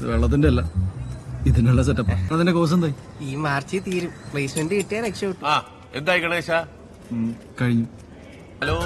വെള്ളത്തിന്റെ അല്ല ഇതിനുള്ള സെറ്റപ്പ് അതിന്റെ കോഴ്സ് എന്തായി ഈ മാർച്ച് തീരും പ്ലേസ്മെന്റ് കിട്ടിയാൽ രക്ഷപ്പെട്ടു. എന്തായി ഗണേശ? കഴിഞ്ഞു. Hello.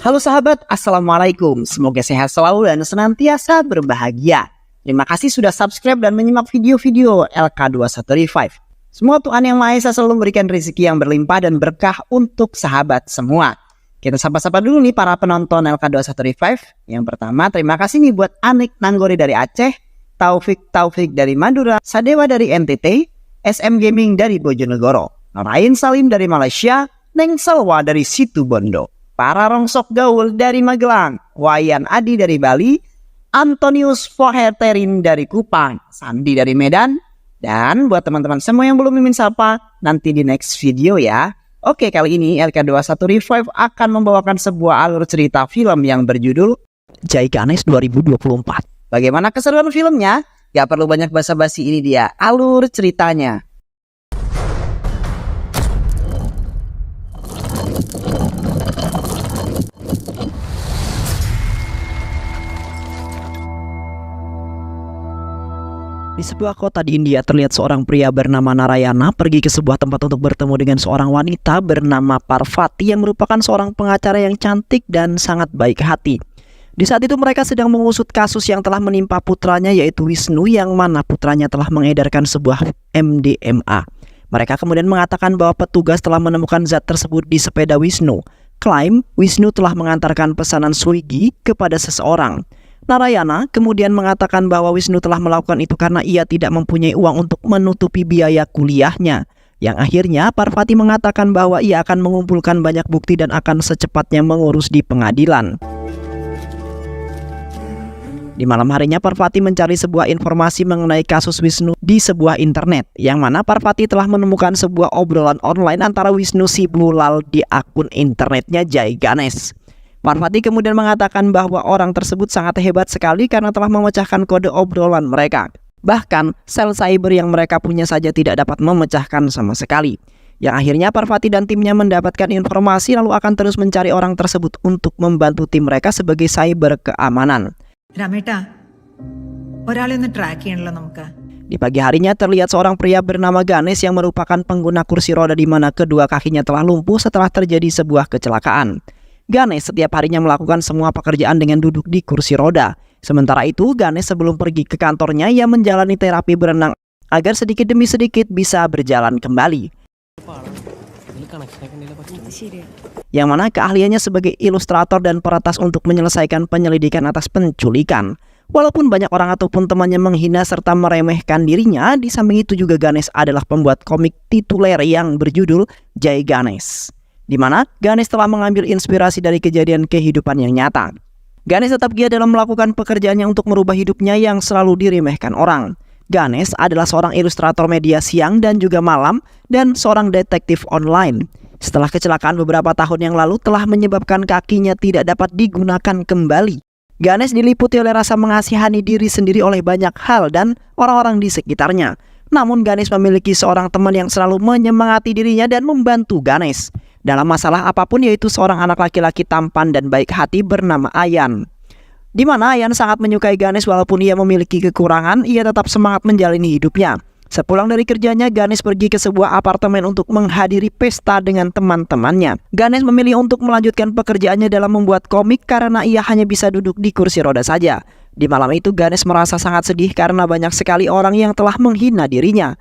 Halo sahabat, Assalamualaikum. Semoga sehat selalu dan senantiasa berbahagia. Terima kasih sudah subscribe dan menyimak video-video LK21 Revive. Semoga Tuhan Yang Maha Esa selalu memberikan rezeki yang berlimpah dan berkah untuk sahabat semua. Kita sapa-sapa dulu nih para penonton LK21 Revive. Yang pertama, terima kasih nih buat Anik Nanggori dari Aceh, Taufik dari Madura, Sadewa dari NTT, SM Gaming dari Bojonegoro, Narain Salim dari Malaysia, Neng Salwa dari Situbondo, para rongsok gaul dari Magelang, Wayan Adi dari Bali, Antonius Foherterin dari Kupang, Sandi dari Medan, dan buat teman-teman semua yang belum mimin sapa, nanti di next video ya. Oke, kali ini LK21 Revive akan membawakan sebuah alur cerita film yang berjudul Jai Ganesh 2024. Bagaimana keseruan filmnya? Gak perlu banyak basa-basi, ini dia alur ceritanya. Di sebuah kota di India terlihat seorang pria bernama Narayana pergi ke sebuah tempat untuk bertemu dengan seorang wanita bernama Parvati yang merupakan seorang pengacara yang cantik dan sangat baik hati. Di saat itu mereka sedang mengusut kasus yang telah menimpa putranya yaitu Wisnu, yang mana putranya telah mengedarkan sebuah MDMA. Mereka kemudian mengatakan bahwa petugas telah menemukan zat tersebut di sepeda Wisnu. Klaim Wisnu telah mengantarkan pesanan Swiggy kepada seseorang. Narayana kemudian mengatakan bahwa Wisnu telah melakukan itu karena ia tidak mempunyai uang untuk menutupi biaya kuliahnya. Yang akhirnya Parvati mengatakan bahwa ia akan mengumpulkan banyak bukti dan akan secepatnya mengurus di pengadilan. Di malam harinya Parvati mencari sebuah informasi mengenai kasus Wisnu di sebuah internet, yang mana Parvati telah menemukan sebuah obrolan online antara Wisnu si Blulal di akun internetnya Jai Ganesh. Parvati kemudian mengatakan bahwa orang tersebut sangat hebat sekali karena telah memecahkan kode obrolan mereka. Bahkan sel cyber yang mereka punya saja tidak dapat memecahkan sama sekali. Yang akhirnya Parvati dan timnya mendapatkan informasi lalu akan terus mencari orang tersebut untuk membantu tim mereka sebagai cyber keamanan. Di pagi harinya terlihat seorang pria bernama Ganesh yang merupakan pengguna kursi roda di mana kedua kakinya telah lumpuh setelah terjadi sebuah kecelakaan. Ganesh setiap harinya melakukan semua pekerjaan dengan duduk di kursi roda. Sementara itu, Ganesh sebelum pergi ke kantornya, ia menjalani terapi berenang agar sedikit demi sedikit bisa berjalan kembali. Yang mana keahliannya sebagai ilustrator dan peretas untuk menyelesaikan penyelidikan atas penculikan. Walaupun banyak orang ataupun temannya menghina serta meremehkan dirinya, di samping itu juga Ganesh adalah pembuat komik tituler yang berjudul Jai Ganesh, di mana Ganesh telah mengambil inspirasi dari kejadian kehidupan yang nyata. Ganesh tetap giat dalam melakukan pekerjaannya untuk merubah hidupnya yang selalu diremehkan orang. Ganesh adalah seorang ilustrator media siang dan juga malam dan seorang detektif online. Setelah kecelakaan beberapa tahun yang lalu telah menyebabkan kakinya tidak dapat digunakan kembali, Ganesh diliputi oleh rasa mengasihani diri sendiri oleh banyak hal dan orang-orang di sekitarnya. Namun Ganesh memiliki seorang teman yang selalu menyemangati dirinya dan membantu Ganesh dalam masalah apapun, yaitu seorang anak laki-laki tampan dan baik hati bernama Ayan. Di mana Ayan sangat menyukai Ganesh walaupun ia memiliki kekurangan, ia tetap semangat menjalani hidupnya. Sepulang dari kerjanya, Ganesh pergi ke sebuah apartemen untuk menghadiri pesta dengan teman-temannya. Ganesh memilih untuk melanjutkan pekerjaannya dalam membuat komik karena ia hanya bisa duduk di kursi roda saja. Di malam itu Ganesh merasa sangat sedih karena banyak sekali orang yang telah menghina dirinya.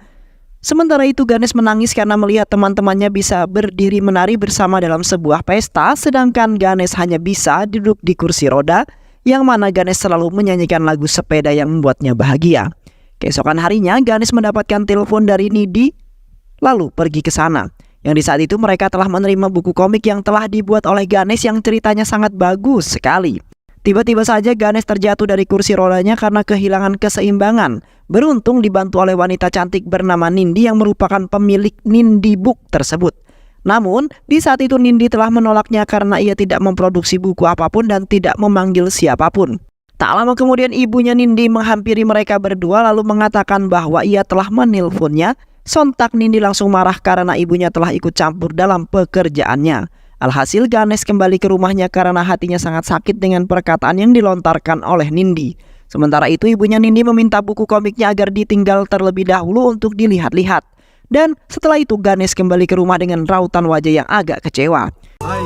Sementara itu Ganesh menangis karena melihat teman-temannya bisa berdiri menari bersama dalam sebuah pesta, sedangkan Ganesh hanya bisa duduk di kursi roda, yang mana Ganesh selalu menyanyikan lagu sepeda yang membuatnya bahagia. Keesokan harinya Ganesh mendapatkan telepon dari Nidhi, lalu pergi ke sana. Yang di saat itu mereka telah menerima buku komik yang telah dibuat oleh Ganesh yang ceritanya sangat bagus sekali. Tiba-tiba saja Ganesh terjatuh dari kursi rodanya karena kehilangan keseimbangan. Beruntung dibantu oleh wanita cantik bernama Nindi yang merupakan pemilik Nindi Book tersebut. Namun, di saat itu Nindi telah menolaknya karena ia tidak memproduksi buku apapun dan tidak memanggil siapapun. Tak lama kemudian ibunya Nindi menghampiri mereka berdua lalu mengatakan bahwa ia telah menelponnya Sontak Nindi langsung marah karena ibunya telah ikut campur dalam pekerjaannya. Alhasil Ganesh kembali ke rumahnya karena hatinya sangat sakit dengan perkataan yang dilontarkan oleh Nindi. Sementara itu ibunya Nindi meminta buku komiknya agar ditinggal terlebih dahulu untuk dilihat-lihat. Dan setelah itu Ganesh kembali ke rumah dengan rautan wajah yang agak kecewa. Hai,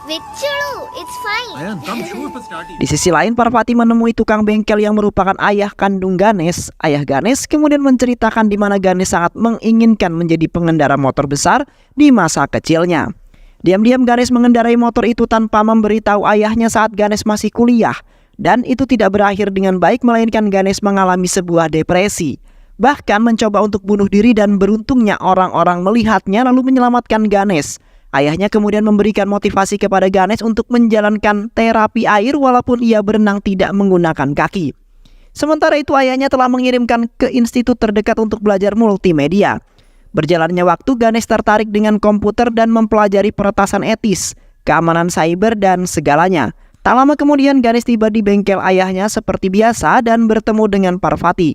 Vichulu, it's fine. Ayan, come shoot for starting. Di sisi lain, Parvati menemui tukang bengkel yang merupakan ayah kandung Ganesh. Ayah Ganesh kemudian menceritakan di mana Ganesh sangat menginginkan menjadi pengendara motor besar di masa kecilnya. Diam-diam Ganesh mengendarai motor itu tanpa memberitahu ayahnya saat Ganesh masih kuliah. Dan itu tidak berakhir dengan baik, melainkan Ganesh mengalami sebuah depresi. Bahkan mencoba untuk bunuh diri dan beruntungnya orang-orang melihatnya lalu menyelamatkan Ganesh. Ayahnya kemudian memberikan motivasi kepada Ganesh untuk menjalankan terapi air walaupun ia berenang tidak menggunakan kaki. Sementara itu ayahnya telah mengirimkan ke institut terdekat untuk belajar multimedia. Berjalannya waktu, Ganesh tertarik dengan komputer dan mempelajari peretasan etis, keamanan cyber dan segalanya. Tak lama kemudian Ganesh tiba di bengkel ayahnya seperti biasa dan bertemu dengan Parvati.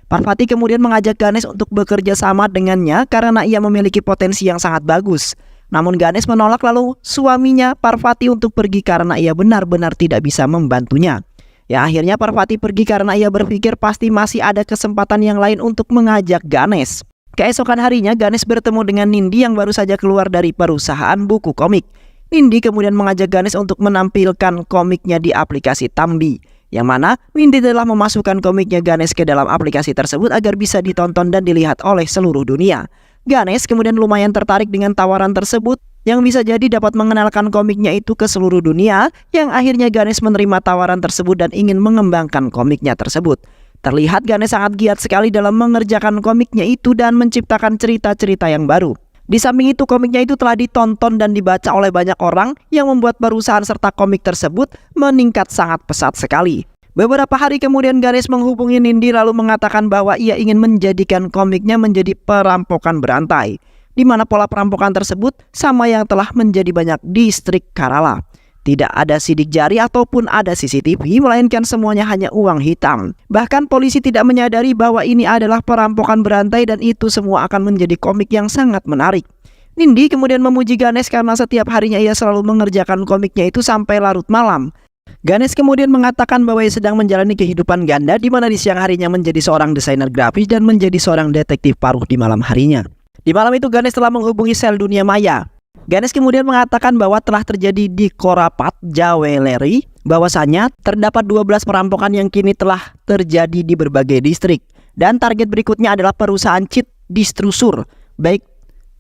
Parvati kemudian mengajak Ganesh untuk bekerja sama dengannya karena ia memiliki potensi yang sangat bagus. Namun Ganesh menolak lalu suaminya Parvati untuk pergi karena ia benar-benar tidak bisa membantunya. Ya akhirnya Parvati pergi karena ia berpikir pasti masih ada kesempatan yang lain untuk mengajak Ganesh. Keesokan harinya Ganesh bertemu dengan Nindi yang baru saja keluar dari perusahaan buku komik. Nindi kemudian mengajak Ganesh untuk menampilkan komiknya di aplikasi Tambi. Yang mana Nindi telah memasukkan komiknya Ganesh ke dalam aplikasi tersebut agar bisa ditonton dan dilihat oleh seluruh dunia. Ganesh kemudian lumayan tertarik dengan tawaran tersebut yang bisa jadi dapat mengenalkan komiknya itu ke seluruh dunia, yang akhirnya Ganesh menerima tawaran tersebut dan ingin mengembangkan komiknya tersebut. Terlihat Ganesh sangat giat sekali dalam mengerjakan komiknya itu dan menciptakan cerita-cerita yang baru. Di samping itu komiknya itu telah ditonton dan dibaca oleh banyak orang yang membuat perusahaan serta komik tersebut meningkat sangat pesat sekali. Beberapa hari kemudian Ganesh menghubungi Nindi lalu mengatakan bahwa ia ingin menjadikan komiknya menjadi perampokan berantai, di mana pola perampokan tersebut sama yang telah menjadi banyak distrik Kerala. Tidak ada sidik jari ataupun ada CCTV, melainkan semuanya hanya uang hitam. Bahkan polisi tidak menyadari bahwa ini adalah perampokan berantai dan itu semua akan menjadi komik yang sangat menarik. Nindi kemudian memuji Ganesh karena setiap harinya ia selalu mengerjakan komiknya itu sampai larut malam. Ganesh kemudian mengatakan bahwa ia sedang menjalani kehidupan ganda di mana di siang harinya menjadi seorang desainer grafis dan menjadi seorang detektif paruh di malam harinya. Di malam itu Ganesh telah menghubungi sel dunia maya. Ganesh kemudian mengatakan bahwa telah terjadi di Korapat Jewelry bahwasanya terdapat 12 perampokan yang kini telah terjadi di berbagai distrik dan target berikutnya adalah perusahaan cheat distrusur baik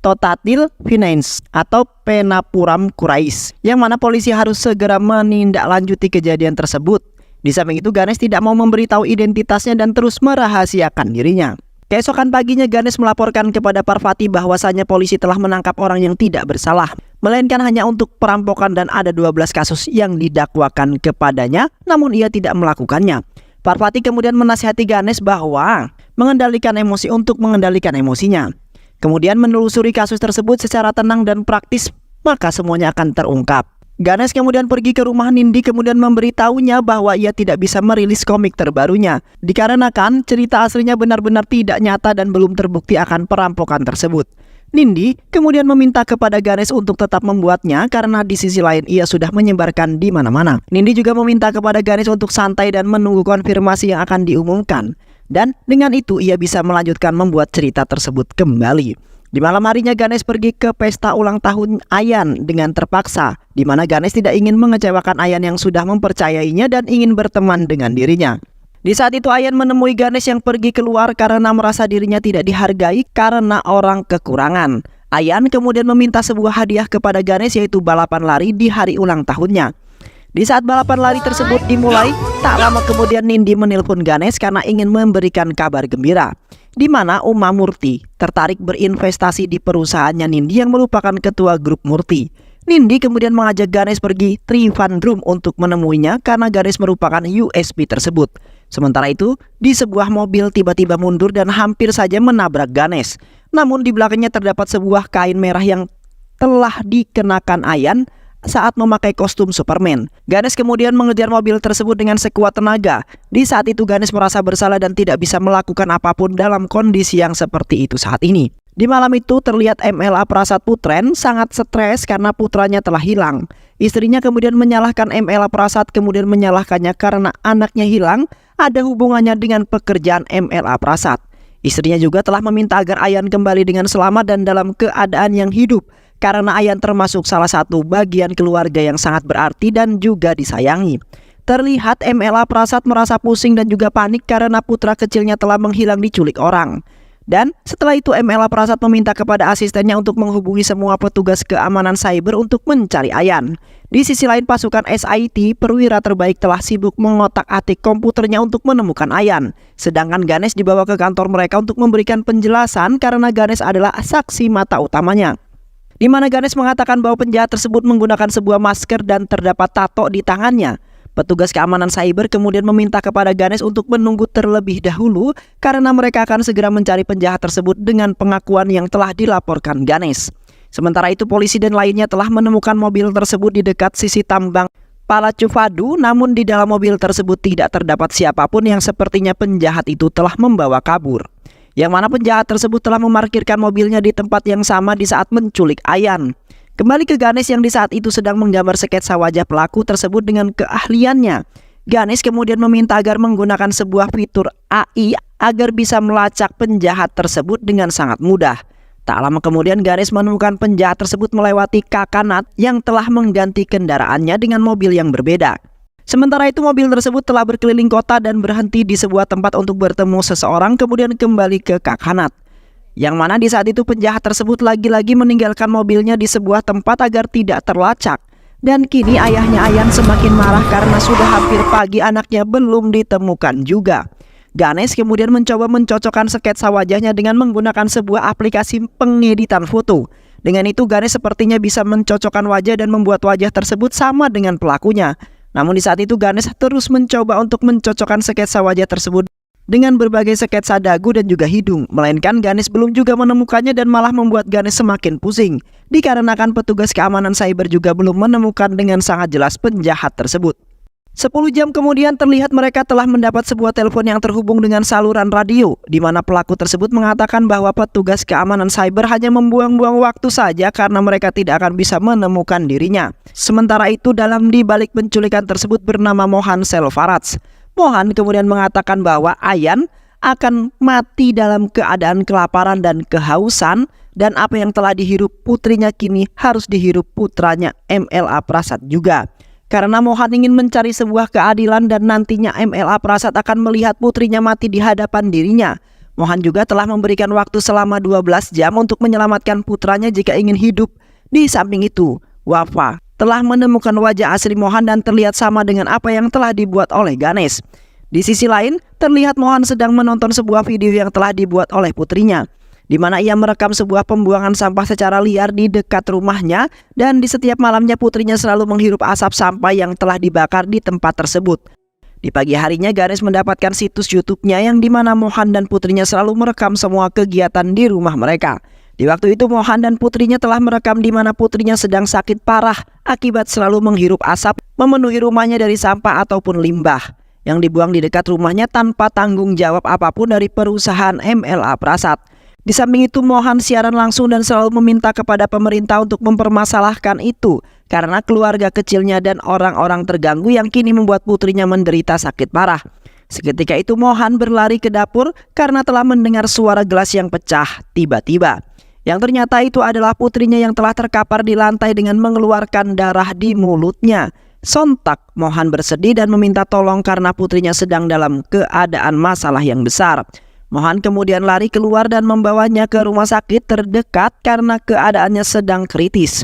Totatil Finance atau Penapuram Kurais, yang mana polisi harus segera menindaklanjuti kejadian tersebut. Di samping itu Ganesh tidak mau memberitahu identitasnya dan terus merahasiakan dirinya. Keesokan paginya Ganesh melaporkan kepada Parvati bahwasanya polisi telah menangkap orang yang tidak bersalah, melainkan hanya untuk perampokan dan ada 12 kasus yang didakwakan kepadanya, namun ia tidak melakukannya. Parvati kemudian menasihati Ganesh bahwa mengendalikan emosi untuk mengendalikan emosinya. Kemudian menelusuri kasus tersebut secara tenang dan praktis, maka semuanya akan terungkap. Ganesh kemudian pergi ke rumah Nindi kemudian memberitahunya bahwa ia tidak bisa merilis komik terbarunya dikarenakan cerita aslinya benar-benar tidak nyata dan belum terbukti akan perampokan tersebut. Nindi kemudian meminta kepada Ganesh untuk tetap membuatnya karena di sisi lain ia sudah menyebarkan di mana-mana. Nindi juga meminta kepada Ganesh untuk santai dan menunggu konfirmasi yang akan diumumkan. Dan dengan itu ia bisa melanjutkan membuat cerita tersebut kembali. Di malam harinya Ganesh pergi ke pesta ulang tahun Ayan dengan terpaksa, di mana Ganesh tidak ingin mengecewakan Ayan yang sudah mempercayainya dan ingin berteman dengan dirinya. Di saat itu Ayan menemui Ganesh yang pergi keluar karena merasa dirinya tidak dihargai karena orang kekurangan. Ayan kemudian meminta sebuah hadiah kepada Ganesh yaitu balapan lari di hari ulang tahunnya. Di saat balapan lari tersebut dimulai, tak lama kemudian Nindi menelpon Ganesh karena ingin memberikan kabar gembira, di mana Uma Murti tertarik berinvestasi di perusahaannya Nindi yang merupakan ketua grup Murti. Nindi kemudian mengajak Ganesh pergi Trivandrum untuk menemuinya karena Ganesh merupakan USB tersebut. Sementara itu, di sebuah mobil tiba-tiba mundur dan hampir saja menabrak Ganesh. Namun di belakangnya terdapat sebuah kain merah yang telah dikenakan Ayan saat memakai kostum Superman. Ganesh kemudian mengejar mobil tersebut dengan sekuat tenaga. Di saat itu Ganesh merasa bersalah dan tidak bisa melakukan apapun dalam kondisi yang seperti itu saat ini. Di malam itu terlihat MLA Prasad Putren sangat stres karena putranya telah hilang. Istrinya kemudian menyalahkan MLA Prasad kemudian menyalahkannya karena anaknya hilang ada hubungannya dengan pekerjaan MLA Prasad. Istrinya juga telah meminta agar Ayan kembali dengan selamat dan dalam keadaan yang hidup karena Ayan termasuk salah satu bagian keluarga yang sangat berarti dan juga disayangi. Terlihat MLA Prasad merasa pusing dan juga panik karena putra kecilnya telah menghilang diculik orang. Dan setelah itu MLA Prasad meminta kepada asistennya untuk menghubungi semua petugas keamanan cyber untuk mencari Ayan. Di sisi lain pasukan SIT, perwira terbaik telah sibuk mengotak-atik komputernya untuk menemukan Ayan. Sedangkan Ganesh dibawa ke kantor mereka untuk memberikan penjelasan karena Ganesh adalah saksi mata utamanya. Di mana Ganesh mengatakan bahwa penjahat tersebut menggunakan sebuah masker dan terdapat tato di tangannya. Petugas keamanan cyber kemudian meminta kepada Ganesh untuk menunggu terlebih dahulu karena mereka akan segera mencari penjahat tersebut dengan pengakuan yang telah dilaporkan Ganesh. Sementara itu polisi dan lainnya telah menemukan mobil tersebut di dekat sisi tambang Palachuvadu, namun di dalam mobil tersebut tidak terdapat siapapun yang sepertinya penjahat itu telah membawa kabur. Yang mana penjahat tersebut telah memarkirkan mobilnya di tempat yang sama di saat menculik Ayan. Kembali ke Ganesh yang di saat itu sedang menggambar sketsa wajah pelaku tersebut dengan keahliannya. Ganesh kemudian meminta agar menggunakan sebuah fitur AI agar bisa melacak penjahat tersebut dengan sangat mudah. Tak lama kemudian Ganesh menemukan penjahat tersebut melewati Kakanat yang telah mengganti kendaraannya dengan mobil yang berbeda. Sementara itu mobil tersebut telah berkeliling kota dan berhenti di sebuah tempat untuk bertemu seseorang kemudian kembali ke Kakanat. Yang mana di saat itu penjahat tersebut lagi-lagi meninggalkan mobilnya di sebuah tempat agar tidak terlacak. Dan kini ayahnya Ayan semakin marah karena sudah hampir pagi anaknya belum ditemukan juga. Ganesh kemudian mencoba mencocokkan sketsa wajahnya dengan menggunakan sebuah aplikasi pengeditan foto. Dengan itu Ganesh sepertinya bisa mencocokkan wajah dan membuat wajah tersebut sama dengan pelakunya. Namun di saat itu Ganesh terus mencoba untuk mencocokkan sketsa wajah tersebut dengan berbagai sketsa dagu dan juga hidung. Melainkan Ganesh belum juga menemukannya dan malah membuat Ganesh semakin pusing. Dikarenakan petugas keamanan cyber juga belum menemukan dengan sangat jelas penjahat tersebut. 10 jam kemudian terlihat mereka telah mendapat sebuah telepon yang terhubung dengan saluran radio, di mana pelaku tersebut mengatakan bahwa petugas keamanan cyber hanya membuang-buang waktu saja karena mereka tidak akan bisa menemukan dirinya. Sementara itu dalam dibalik penculikan tersebut bernama Mohan Selvaraj. Mohan kemudian mengatakan bahwa Ayan akan mati dalam keadaan kelaparan dan kehausan dan apa yang telah dihirup putrinya kini harus dihirup putranya MLA Prasad juga. Karena Mohan ingin mencari sebuah keadilan dan nantinya MLA Prasad akan melihat putrinya mati di hadapan dirinya. Mohan juga telah memberikan waktu selama 12 jam untuk menyelamatkan putranya jika ingin hidup. Di samping itu, Wafa telah menemukan wajah asli Mohan dan terlihat sama dengan apa yang telah dibuat oleh Ganesh. Di sisi lain, terlihat Mohan sedang menonton sebuah video yang telah dibuat oleh putrinya, di mana ia merekam sebuah pembuangan sampah secara liar di dekat rumahnya dan di setiap malamnya putrinya selalu menghirup asap sampah yang telah dibakar di tempat tersebut. Di pagi harinya Ganesh mendapatkan situs YouTube-nya yang di mana Mohan dan putrinya selalu merekam semua kegiatan di rumah mereka. Di waktu itu Mohan dan putrinya telah merekam di mana putrinya sedang sakit parah akibat selalu menghirup asap memenuhi rumahnya dari sampah ataupun limbah yang dibuang di dekat rumahnya tanpa tanggung jawab apapun dari perusahaan MLA Prasad. Di samping itu Mohan siaran langsung dan selalu meminta kepada pemerintah untuk mempermasalahkan itu karena keluarga kecilnya dan orang-orang terganggu yang kini membuat putrinya menderita sakit parah. Seketika itu Mohan berlari ke dapur karena telah mendengar suara gelas yang pecah tiba-tiba. Yang ternyata itu adalah putrinya yang telah terkapar di lantai dengan mengeluarkan darah di mulutnya. Sontak Mohan bersedih dan meminta tolong karena putrinya sedang dalam keadaan masalah yang besar. Mohan kemudian lari keluar dan membawanya ke rumah sakit terdekat karena keadaannya sedang kritis.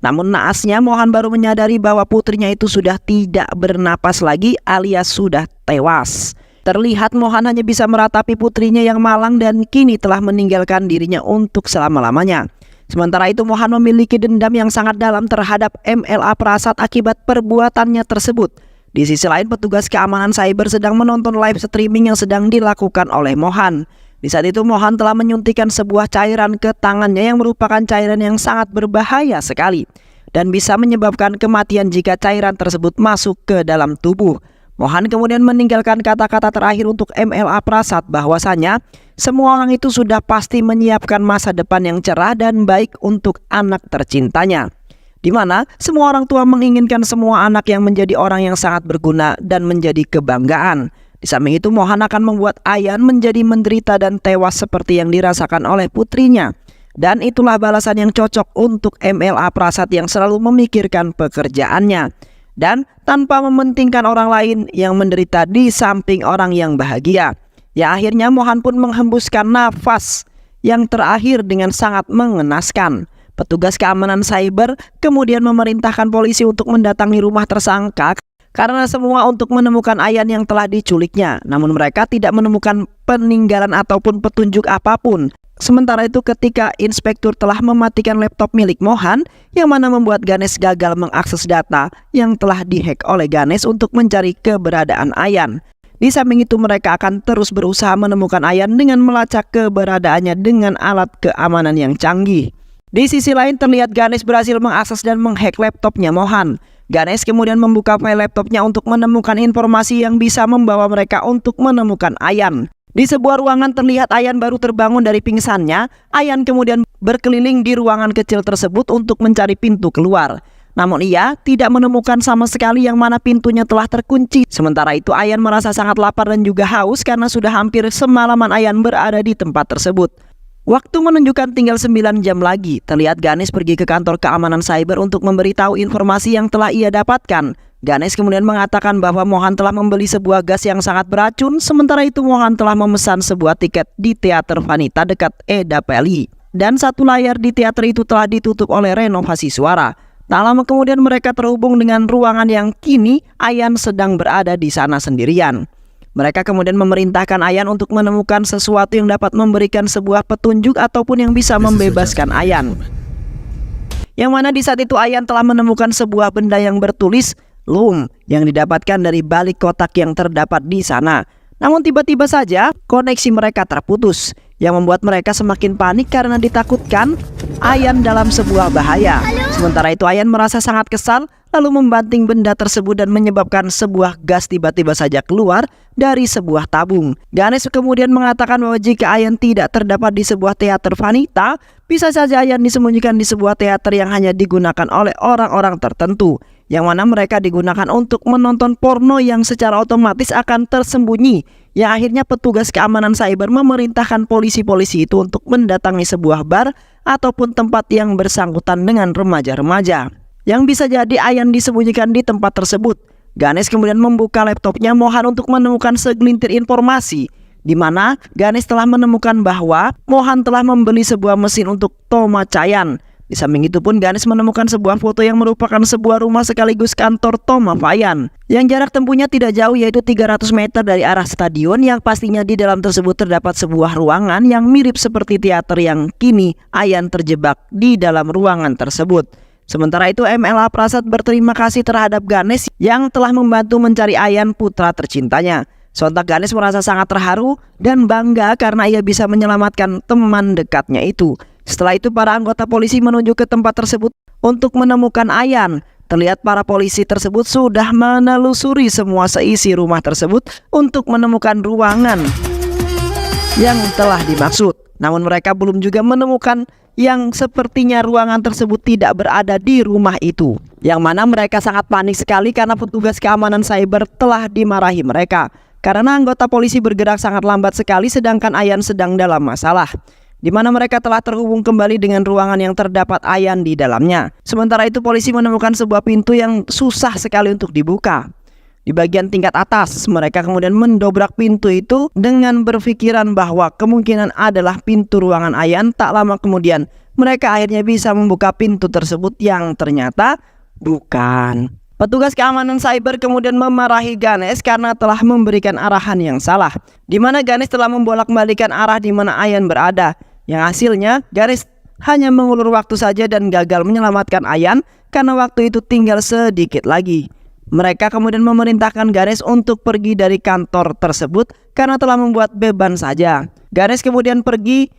Namun naasnya Mohan baru menyadari bahwa putrinya itu sudah tidak bernapas lagi alias sudah tewas. Terlihat Mohan hanya bisa meratapi putrinya yang malang dan kini telah meninggalkan dirinya untuk selama-lamanya. Sementara itu Mohan memiliki dendam yang sangat dalam terhadap MLA Prasad akibat perbuatannya tersebut. Di sisi lain petugas keamanan cyber sedang menonton live streaming yang sedang dilakukan oleh Mohan. Di saat itu Mohan telah menyuntikkan sebuah cairan ke tangannya yang merupakan cairan yang sangat berbahaya sekali. dan bisa menyebabkan kematian jika cairan tersebut masuk ke dalam tubuh. Mohan kemudian meninggalkan kata-kata terakhir untuk MLA Prasad bahwasanya semua orang itu sudah pasti menyiapkan masa depan yang cerah dan baik untuk anak tercintanya, di mana semua orang tua menginginkan semua anak yang menjadi orang yang sangat berguna dan menjadi kebanggaan. Di samping itu, Mohan akan membuat Ayan menjadi menderita dan tewas seperti yang dirasakan oleh putrinya. Dan itulah balasan yang cocok untuk MLA Prasad yang selalu memikirkan pekerjaannya dan tanpa mementingkan orang lain yang menderita di samping orang yang bahagia. Ya, akhirnya Mohan pun menghembuskan nafas yang terakhir dengan sangat mengenaskan. Petugas keamanan cyber kemudian memerintahkan polisi untuk mendatangi rumah tersangka karena semua untuk menemukan Ayan yang telah diculiknya. Namun mereka tidak menemukan peninggalan ataupun petunjuk apapun. Sementara itu ketika inspektur telah mematikan laptop milik Mohan yang mana membuat Ganesh gagal mengakses data yang telah dihack oleh Ganesh untuk mencari keberadaan Ayan. Di samping itu mereka akan terus berusaha menemukan Ayan dengan melacak keberadaannya dengan alat keamanan yang canggih. Di sisi lain terlihat Ganesh berhasil mengakses dan menghack laptopnya Mohan. Ganesh kemudian membuka file laptopnya untuk menemukan informasi yang bisa membawa mereka untuk menemukan Ayan. Di sebuah ruangan terlihat Ayan baru terbangun dari pingsannya. Ayan kemudian berkeliling di ruangan kecil tersebut untuk mencari pintu keluar. Namun ia tidak menemukan sama sekali yang mana pintunya telah terkunci. Sementara itu Ayan merasa sangat lapar dan juga haus karena sudah hampir semalaman Ayan berada di tempat tersebut. Waktu menunjukkan tinggal 9 jam lagi. Terlihat Ganesh pergi ke kantor keamanan cyber untuk memberitahu informasi yang telah ia dapatkan. Ganesh kemudian mengatakan bahwa Mohan telah membeli sebuah gas yang sangat beracun. Sementara itu Mohan telah memesan sebuah tiket di teater Vanita dekat Edapally. Dan satu layar di teater itu telah ditutup oleh renovasi suara. Tak lama kemudian mereka terhubung dengan ruangan yang kini Ayan sedang berada di sana sendirian. Mereka kemudian memerintahkan Ayan untuk menemukan sesuatu yang dapat memberikan sebuah petunjuk ataupun yang bisa membebaskan Ayan. Yang mana di saat itu Ayan telah menemukan sebuah benda yang bertulis Loom yang didapatkan dari balik kotak yang terdapat di sana. Namun tiba-tiba saja koneksi mereka terputus yang membuat mereka semakin panik karena ditakutkan Ayan dalam sebuah bahaya. Sementara itu Ayan merasa sangat kesal lalu membanting benda tersebut dan menyebabkan sebuah gas tiba-tiba saja keluar dari sebuah tabung. Ganesh kemudian mengatakan bahwa jika Ayan tidak terdapat di sebuah teater Vanita, bisa saja Ayan disembunyikan di sebuah teater yang hanya digunakan oleh orang-orang tertentu, yang mana mereka digunakan untuk menonton porno yang secara otomatis akan tersembunyi. Yang akhirnya petugas keamanan cyber memerintahkan polisi-polisi itu untuk mendatangi sebuah bar ataupun tempat yang bersangkutan dengan remaja-remaja yang bisa jadi Ayan disembunyikan di tempat tersebut. Ganesh kemudian membuka laptopnya Mohan untuk menemukan segelintir informasi, di mana Ganesh telah menemukan bahwa Mohan telah membeli sebuah mesin untuk Toma Chayan. Di samping itu pun Ganesh menemukan sebuah foto yang merupakan sebuah rumah sekaligus kantor Toma Chayan yang jarak tempuhnya tidak jauh, yaitu 300 meter dari arah stadion, yang pastinya di dalam tersebut terdapat sebuah ruangan yang mirip seperti teater yang kini Ayan terjebak di dalam ruangan tersebut. Sementara itu MLA Prasad berterima kasih terhadap Ganesh yang telah membantu mencari Ayan, putra tercintanya. Sontak Ganesh merasa sangat terharu dan bangga karena ia bisa menyelamatkan teman dekatnya itu. Setelah itu para anggota polisi menuju ke tempat tersebut untuk menemukan Ayan. Terlihat para polisi tersebut sudah menelusuri semua seisi rumah tersebut untuk menemukan ruangan yang telah dimaksud. Namun mereka belum juga menemukan yang sepertinya ruangan tersebut tidak berada di rumah itu. Yang mana mereka sangat panik sekali karena petugas keamanan cyber telah dimarahi mereka karena anggota polisi bergerak sangat lambat sekali sedangkan Ayan sedang dalam masalah, di mana mereka telah terhubung kembali dengan ruangan yang terdapat Ayan di dalamnya. Sementara itu polisi menemukan sebuah pintu yang susah sekali untuk dibuka. Di bagian tingkat atas, mereka kemudian mendobrak pintu itu dengan berpikiran bahwa kemungkinan adalah pintu ruangan Ayan. Tak lama kemudian, mereka akhirnya bisa membuka pintu tersebut yang ternyata bukan. Petugas keamanan cyber kemudian memarahi Ganesh karena telah memberikan arahan yang salah, di mana Ganesh telah membolak-balikan arah di mana Ayan berada. Yang hasilnya, Ganesh hanya mengulur waktu saja dan gagal menyelamatkan Ayan karena waktu itu tinggal sedikit lagi. Mereka kemudian memerintahkan Ganesh untuk pergi dari kantor tersebut karena telah membuat beban saja. Ganesh kemudian pergi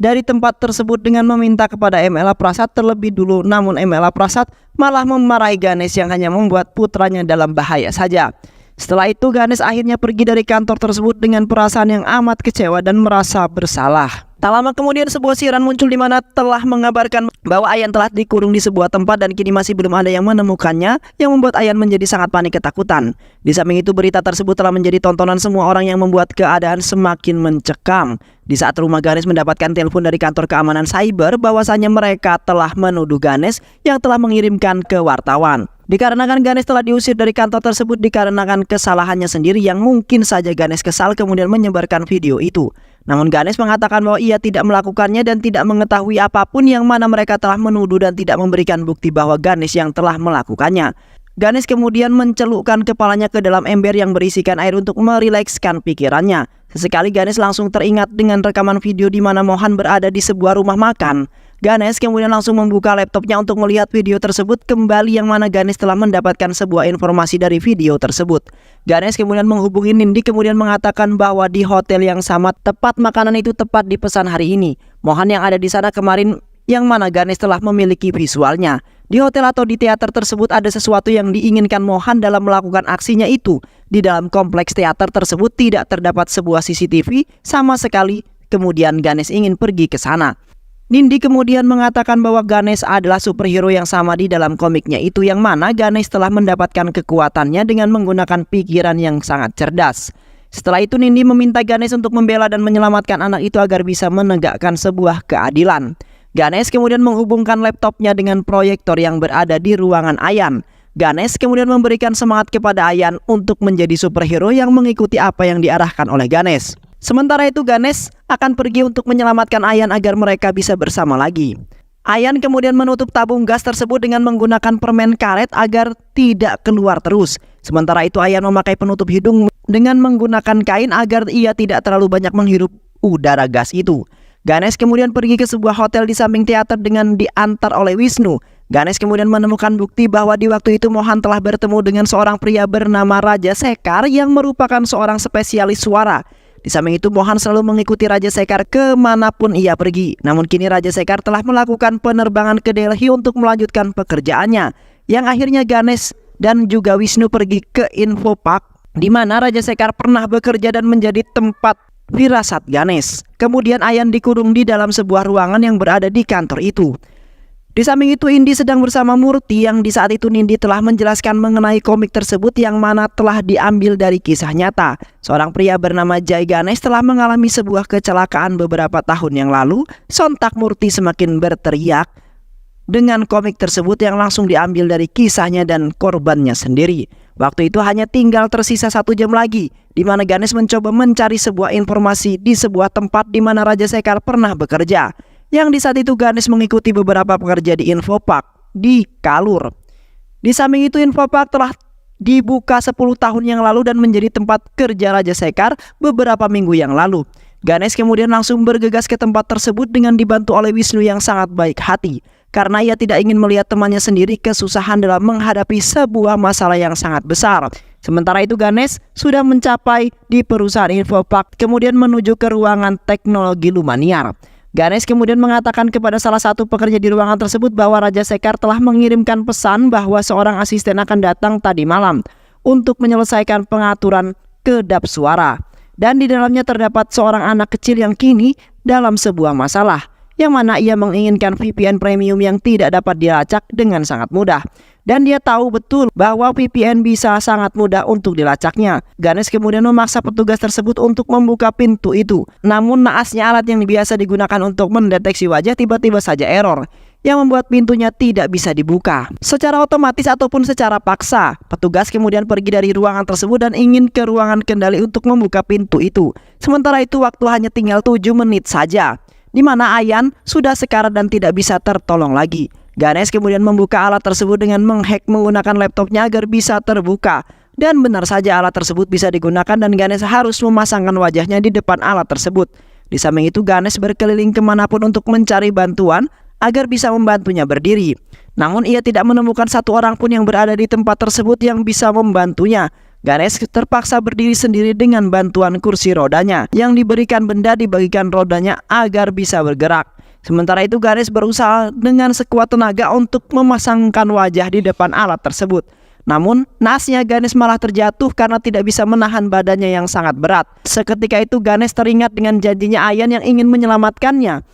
dari tempat tersebut dengan meminta kepada MLA Prasad terlebih dulu, namun MLA Prasad malah memarahi Ganesh yang hanya membuat putranya dalam bahaya saja. Setelah itu Ganesh akhirnya pergi dari kantor tersebut dengan perasaan yang amat kecewa dan merasa bersalah. Tak lama kemudian sebuah siaran muncul di mana telah mengabarkan bahwa Ayan telah dikurung di sebuah tempat dan kini masih belum ada yang menemukannya, yang membuat Ayan menjadi sangat panik ketakutan. Di samping itu berita tersebut telah menjadi tontonan semua orang yang membuat keadaan semakin mencekam. Di saat rumah Ganesh mendapatkan telepon dari kantor keamanan cyber bahwasanya mereka telah menuduh Ganesh yang telah mengirimkan ke wartawan. Dikarenakan Ganesh telah diusir dari kantor tersebut dikarenakan kesalahannya sendiri yang mungkin saja Ganesh kesal kemudian menyebarkan video itu. Namun Ganesh mengatakan bahwa ia tidak melakukannya dan tidak mengetahui apapun yang mana mereka telah menuduh dan tidak memberikan bukti bahwa Ganesh yang telah melakukannya. Ganesh kemudian mencelupkan kepalanya ke dalam ember yang berisikan air untuk merilekskan pikirannya. Sesekali Ganesh langsung teringat dengan rekaman video di mana Mohan berada di sebuah rumah makan. Ganesh kemudian langsung membuka laptopnya untuk melihat video tersebut kembali yang mana Ganesh telah mendapatkan sebuah informasi dari video tersebut. Ganesh kemudian menghubungi Nindi kemudian mengatakan bahwa di hotel yang sama tepat makanan itu tepat dipesan hari ini. Mohan yang ada di sana kemarin yang mana Ganesh telah memiliki visualnya. Di hotel atau di teater tersebut ada sesuatu yang diinginkan Mohan dalam melakukan aksinya itu. Di dalam kompleks teater tersebut tidak terdapat sebuah CCTV sama sekali. Kemudian Ganesh ingin pergi ke sana. Nindi kemudian mengatakan bahwa Ganesh adalah superhero yang sama di dalam komiknya itu, yang mana Ganesh telah mendapatkan kekuatannya dengan menggunakan pikiran yang sangat cerdas. Setelah itu Nindi meminta Ganesh untuk membela dan menyelamatkan anak itu agar bisa menegakkan sebuah keadilan. Ganesh kemudian menghubungkan laptopnya dengan proyektor yang berada di ruangan Ayan. Ganesh kemudian memberikan semangat kepada Ayan untuk menjadi superhero yang mengikuti apa yang diarahkan oleh Ganesh. Sementara itu Ganesh akan pergi untuk menyelamatkan Ayan agar mereka bisa bersama lagi. Ayan kemudian menutup tabung gas tersebut dengan menggunakan permen karet agar tidak keluar terus. Sementara itu Ayan memakai penutup hidung dengan menggunakan kain agar ia tidak terlalu banyak menghirup udara gas itu. Ganesh kemudian pergi ke sebuah hotel di samping teater dengan diantar oleh Wisnu. Ganesh kemudian menemukan bukti bahwa di waktu itu Mohan telah bertemu dengan seorang pria bernama Raja Sekar yang merupakan seorang spesialis suara. Di samping itu Mohan selalu mengikuti Raja Sekar kemanapun ia pergi. Namun kini Raja Sekar telah melakukan penerbangan ke Delhi untuk melanjutkan pekerjaannya, yang akhirnya Ganesh dan juga Wisnu pergi ke Info Park, di mana Raja Sekar pernah bekerja dan menjadi tempat firasat Ganesh. Kemudian Ayan dikurung di dalam sebuah ruangan yang berada di kantor itu. Di samping itu Indi sedang bersama Murti, yang di saat itu Nindi telah menjelaskan mengenai komik tersebut yang mana telah diambil dari kisah nyata. Seorang pria bernama Jai Ganesh telah mengalami sebuah kecelakaan beberapa tahun yang lalu. Sontak Murti semakin berteriak dengan komik tersebut yang langsung diambil dari kisahnya dan korbannya sendiri. Waktu itu hanya tinggal tersisa 1 jam lagi, di mana Ganesh mencoba mencari sebuah informasi di sebuah tempat di mana Raja Sekar pernah bekerja. Yang di saat itu Ganesh mengikuti beberapa pekerja di Info Park di Kalur. Di samping itu Info Park telah dibuka 10 tahun yang lalu dan menjadi tempat kerja Raja Sekar beberapa minggu yang lalu. Ganesh kemudian langsung bergegas ke tempat tersebut dengan dibantu oleh Wisnu yang sangat baik hati, karena ia tidak ingin melihat temannya sendiri kesusahan dalam menghadapi sebuah masalah yang sangat besar. Sementara itu Ganesh sudah mencapai di perusahaan Info Park kemudian menuju ke ruangan teknologi Lumaniar. Ganesh kemudian mengatakan kepada salah satu pekerja di ruangan tersebut bahwa Raja Sekar telah mengirimkan pesan bahwa seorang asisten akan datang tadi malam untuk menyelesaikan pengaturan kedap suara. Dan di dalamnya terdapat seorang anak kecil yang kini dalam sebuah masalah, yang mana ia menginginkan VPN premium yang tidak dapat dilacak dengan sangat mudah. Dan dia tahu betul bahwa VPN bisa sangat mudah untuk dilacaknya. Ganesh kemudian memaksa petugas tersebut untuk membuka pintu itu. Namun naasnya alat yang biasa digunakan untuk mendeteksi wajah tiba-tiba saja error, yang membuat pintunya tidak bisa dibuka secara otomatis ataupun secara paksa. Petugas kemudian pergi dari ruangan tersebut dan ingin ke ruangan kendali untuk membuka pintu itu. Sementara itu waktu hanya tinggal 7 menit saja, di mana Ayan sudah sekarat dan tidak bisa tertolong lagi. Ganesh kemudian membuka alat tersebut dengan menghack menggunakan laptopnya agar bisa terbuka. Dan benar saja alat tersebut bisa digunakan dan Ganesh harus memasangkan wajahnya di depan alat tersebut. Di samping itu Ganesh berkeliling kemanapun untuk mencari bantuan agar bisa membantunya berdiri. Namun ia tidak menemukan satu orang pun yang berada di tempat tersebut yang bisa membantunya, Ganesh terpaksa berdiri sendiri dengan bantuan kursi rodanya. Yang diberikan benda dibagikan rodanya agar bisa bergerak. Sementara itu Ganesh berusaha dengan sekuat tenaga untuk memasangkan wajah di depan alat tersebut. Namun, naasnya Ganesh malah terjatuh karena tidak bisa menahan badannya yang sangat berat. Seketika itu Ganesh teringat dengan janjinya Ayan yang ingin menyelamatkannya.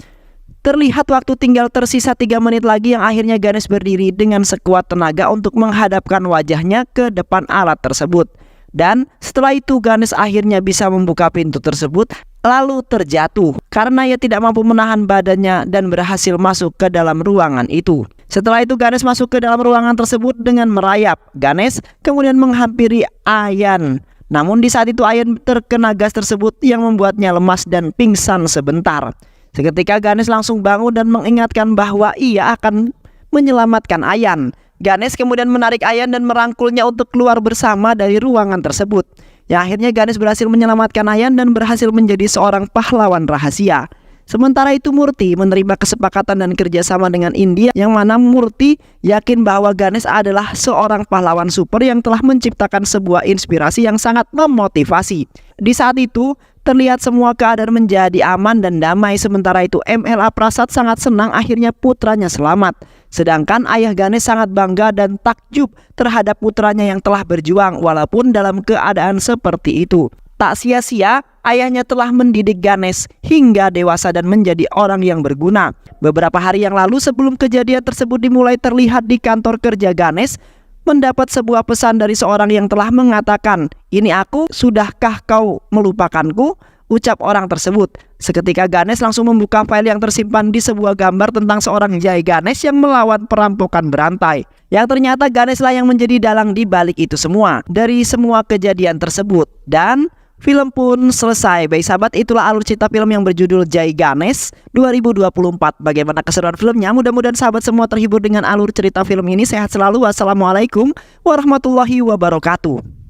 Terlihat waktu tinggal tersisa 3 menit lagi yang akhirnya Ganesh berdiri dengan sekuat tenaga untuk menghadapkan wajahnya ke depan alat tersebut. Dan setelah itu Ganesh akhirnya bisa membuka pintu tersebut lalu terjatuh karena ia tidak mampu menahan badannya dan berhasil masuk ke dalam ruangan itu. Setelah itu Ganesh masuk ke dalam ruangan tersebut dengan merayap. Ganesh kemudian menghampiri Ayan. Namun di saat itu Ayan terkena gas tersebut yang membuatnya lemas dan pingsan sebentar. Seketika Ganesh langsung bangun dan mengingatkan bahwa ia akan menyelamatkan Ayan. Ganesh kemudian menarik Ayan dan merangkulnya untuk keluar bersama dari ruangan tersebut. Ya, akhirnya Ganesh berhasil menyelamatkan Ayan dan berhasil menjadi seorang pahlawan rahasia. Sementara itu Murti menerima kesepakatan dan kerjasama dengan India, yang mana Murti yakin bahwa Ganesh adalah seorang pahlawan super yang telah menciptakan sebuah inspirasi yang sangat memotivasi. Di saat itu terlihat semua keadaan menjadi aman dan damai. Sementara itu MLA Prasad sangat senang akhirnya putranya selamat. Sedangkan ayah Ganesh sangat bangga dan takjub terhadap putranya yang telah berjuang walaupun dalam keadaan seperti itu. Tak sia-sia, ayahnya telah mendidik Ganesh hingga dewasa dan menjadi orang yang berguna. Beberapa hari yang lalu sebelum kejadian tersebut dimulai, terlihat di kantor kerja Ganesh mendapat sebuah pesan dari seorang yang telah mengatakan, "Ini aku, sudahkah kau melupakanku?" ucap orang tersebut. Seketika Ganesh langsung membuka file yang tersimpan di sebuah gambar tentang seorang Jai Ganesh yang melawan perampokan berantai. Yang ternyata Ganesh lah yang menjadi dalang di balik itu semua, dari semua kejadian tersebut. Dan film pun selesai. Baik sahabat, itulah alur cerita film yang berjudul Jai Ganesh 2024. Bagaimana keseruan filmnya? Mudah-mudahan sahabat semua terhibur dengan alur cerita film ini. Sehat selalu. Wassalamualaikum warahmatullahi wabarakatuh.